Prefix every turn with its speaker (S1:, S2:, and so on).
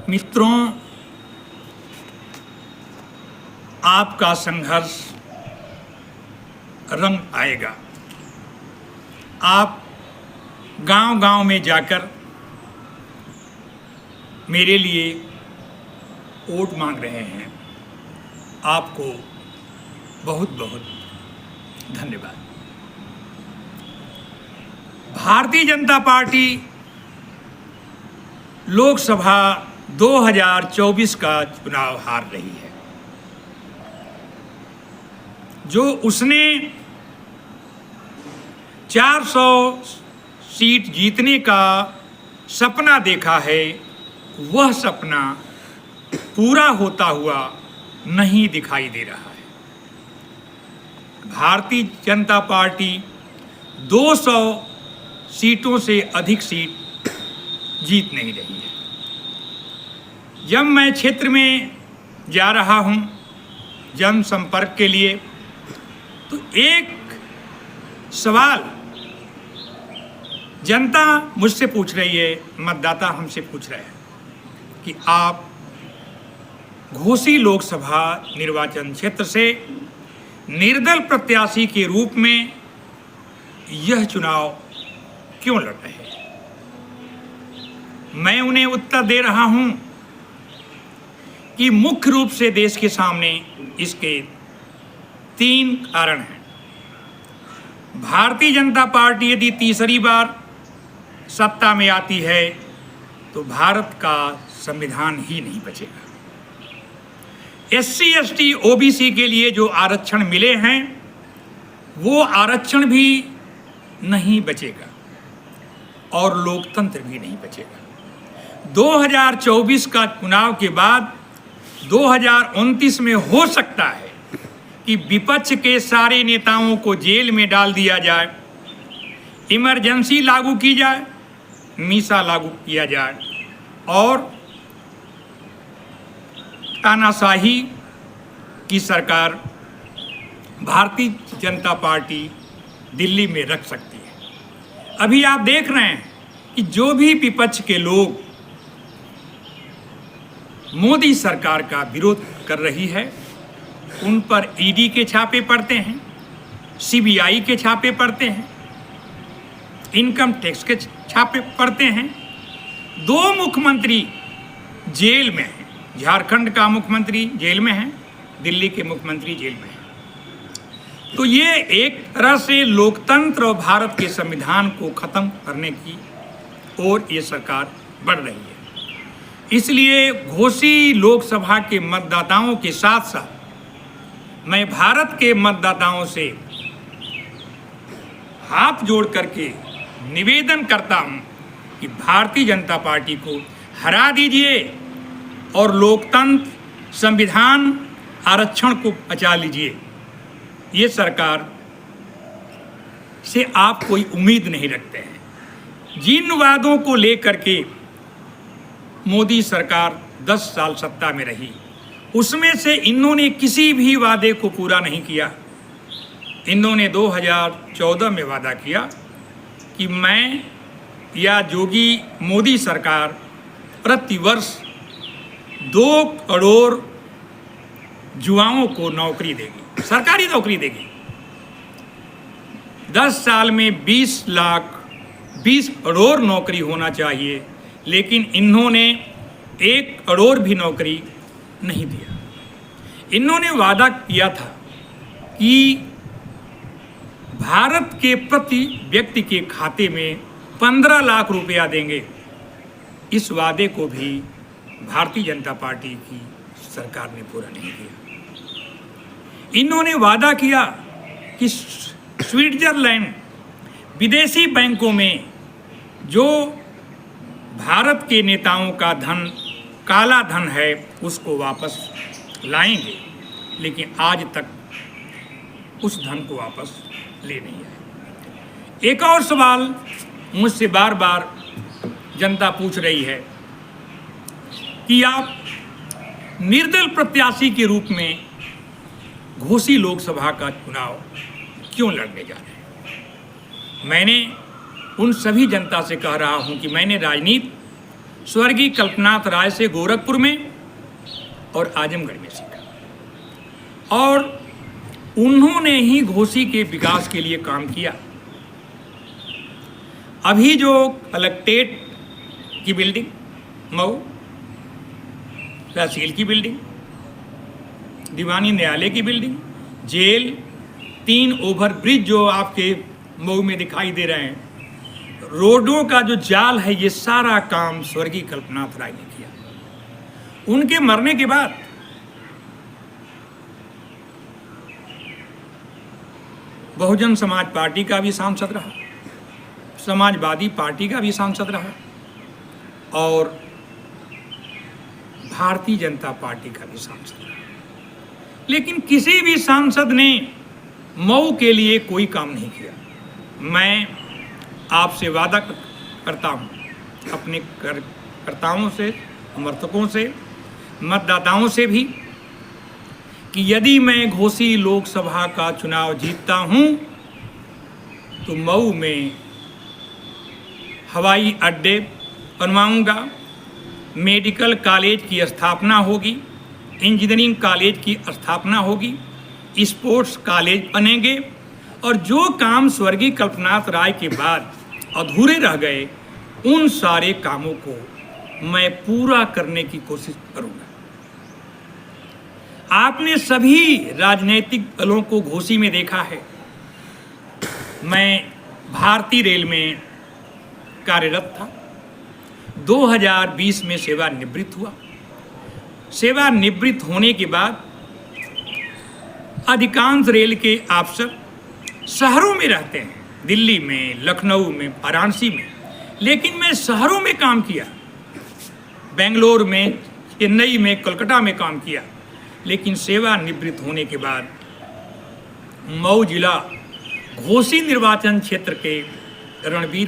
S1: मित्रों, आपका संघर्ष रंग आएगा। आप गांव-गांव में जाकर मेरे लिए वोट मांग रहे हैं। आपको बहुत बहुत धन्यवाद। भारतीय जनता पार्टी लोकसभा 2024 का चुनाव हार रही है। जो उसने 400 सीट जीतने का सपना देखा है, वह सपना पूरा होता हुआ नहीं दिखाई दे रहा है। भारतीय जनता पार्टी 200 सीटों से अधिक सीट जीत नहीं रही है। जब मैं क्षेत्र में जा रहा हूं जनसंपर्क के लिए, तो एक सवाल जनता मुझसे पूछ रही है, मतदाता हमसे पूछ रहे हैं कि आप घोसी लोकसभा निर्वाचन क्षेत्र से निर्दल प्रत्याशी के रूप में यह चुनाव क्यों लड़ रहे हैं। मैं उन्हें उत्तर दे रहा हूं कि मुख्य रूप से देश के सामने इसके 3 कारण हैं। भारतीय जनता पार्टी यदि तीसरी बार सत्ता में आती है तो भारत का संविधान ही नहीं बचेगा। SC, ST, OBC के लिए जो आरक्षण मिले हैं, वो आरक्षण भी नहीं बचेगा और लोकतंत्र भी नहीं बचेगा। 2024 का चुनाव के बाद 2029 में हो सकता है कि विपक्ष के सारे नेताओं को जेल में डाल दिया जाए, इमरजेंसी लागू की जाए, मीसा लागू किया जाए और तानाशाही की सरकार भारतीय जनता पार्टी दिल्ली में रख सकती है। अभी आप देख रहे हैं कि जो भी विपक्ष के लोग मोदी सरकार का विरोध कर रही है, उन पर ED के छापे पड़ते हैं, CBI के छापे पड़ते हैं, इनकम टैक्स के छापे पड़ते हैं। 2 मुख्यमंत्री जेल में हैं। झारखंड का मुख्यमंत्री जेल में है, दिल्ली के मुख्यमंत्री जेल में है। तो ये एक तरह से लोकतंत्र और भारत के संविधान को खत्म करने की ओर ये सरकार बढ़ रही है। इसलिए घोसी लोकसभा के मतदाताओं के साथ साथ मैं भारत के मतदाताओं से हाथ जोड़ करके निवेदन करता हूं कि भारतीय जनता पार्टी को हरा दीजिए और लोकतंत्र, संविधान, आरक्षण को बचा लीजिए। ये सरकार से आप कोई उम्मीद नहीं रखते हैं। जिन वादों को लेकर के मोदी सरकार 10 साल सत्ता में रही, उसमें से इन्होंने किसी भी वादे को पूरा नहीं किया। इन्होंने 2014 में वादा किया कि मैं या जोगी मोदी सरकार प्रतिवर्ष 2 करोड़ युवाओं को नौकरी देगी, सरकारी नौकरी देगी। 10 साल में 20 करोड़ नौकरी होना चाहिए, लेकिन इन्होंने 1 करोड़ भी नौकरी नहीं दिया। इन्होंने वादा किया था कि भारत के प्रति व्यक्ति के खाते में 15 लाख रुपया देंगे। इस वादे को भी भारतीय जनता पार्टी की सरकार ने पूरा नहीं किया। इन्होंने वादा किया कि स्विट्जरलैंड विदेशी बैंकों में जो भारत के नेताओं का धन, काला धन है, उसको वापस लाएंगे, लेकिन आज तक उस धन को वापस ले नहीं आए। एक और सवाल मुझसे बार बार जनता पूछ रही है कि आप निर्दल प्रत्याशी के रूप में घोसी लोकसभा का चुनाव क्यों लड़ने जा रहे हैं। मैंने उन सभी जनता से कह रहा हूं कि मैंने राजनीति स्वर्गीय कल्पनाथ राय से गोरखपुर में और आजमगढ़ में सीखा और उन्होंने ही घोसी के विकास के लिए काम किया। अभी जो कलेक्ट्रेट की बिल्डिंग मऊ, तहसील की बिल्डिंग, दीवानी न्यायालय की बिल्डिंग, जेल, 3 ओवरब्रिज जो आपके मऊ में दिखाई दे रहे हैं, रोडों का जो जाल है, ये सारा काम स्वर्गीय कल्पनाथ राय ने किया। उनके मरने के बाद बहुजन समाज पार्टी का भी सांसद रहा, समाजवादी पार्टी का भी सांसद रहा और भारतीय जनता पार्टी का भी सांसद रहा। लेकिन किसी भी सांसद ने मऊ के लिए कोई काम नहीं किया। मैं आपसे वादा करता हूं, अपने कार्यकर्ताओं से, समर्थकों से, मतदाताओं से भी, कि यदि मैं घोसी लोकसभा का चुनाव जीतता हूं तो मऊ में हवाई अड्डे बनवाऊंगा, मेडिकल कॉलेज की स्थापना होगी, इंजीनियरिंग कॉलेज की स्थापना होगी, स्पोर्ट्स कॉलेज बनेंगे और जो काम स्वर्गीय कल्पनाथ राय के बाद अधूरे रह गए, उन सारे कामों को मैं पूरा करने की कोशिश करूंगा। आपने सभी राजनीतिक दलों को घोसी में देखा है। मैं भारतीय रेल में कार्यरत था, 2020 में सेवानिवृत्त हुआ। सेवानिवृत्त होने के बाद अधिकांश रेल के अफसर शहरों में रहते हैं, दिल्ली में, लखनऊ में, वाराणसी में, लेकिन मैं शहरों में काम किया, बेंगलोर में, चेन्नई में, कोलकाता में काम किया। लेकिन सेवानिवृत्त होने के बाद मऊ जिला घोसी निर्वाचन क्षेत्र के रणवीर